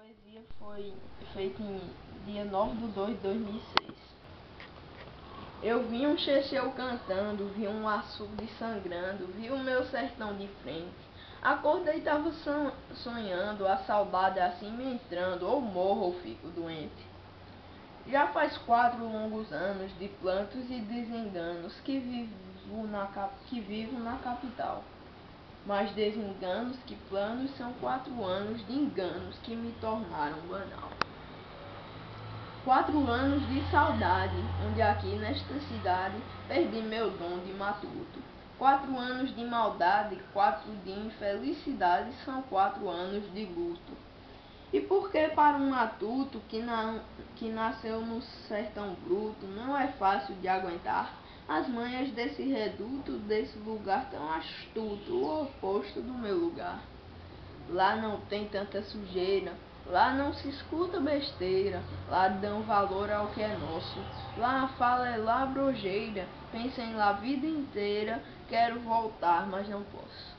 poesia foi feita em dia 9/2/2006. Eu vi um checheu cantando, vi um açude sangrando, vi o meu sertão de frente. Acordei, tava sonhando, a saudade assim me entrando, ou morro ou fico doente. Já faz 4 longos anos de plantos e desenganos que vivo na capital. Mas desenganos que planos são 4 anos de enganos que me tornaram banal. 4 anos de saudade, onde aqui nesta cidade perdi meu dom de matuto. 4 anos de maldade, 4 de infelicidade, são 4 anos de luto. E porque para um matuto que nasceu no sertão bruto não é fácil de aguentar as manhas desse reduto, desse lugar tão astuto, o oposto do meu lugar. Lá não tem tanta sujeira, lá não se escuta besteira, lá dão valor ao que é nosso. Lá a fala é labrojeira, pensei lá a vida inteira, quero voltar, mas não posso.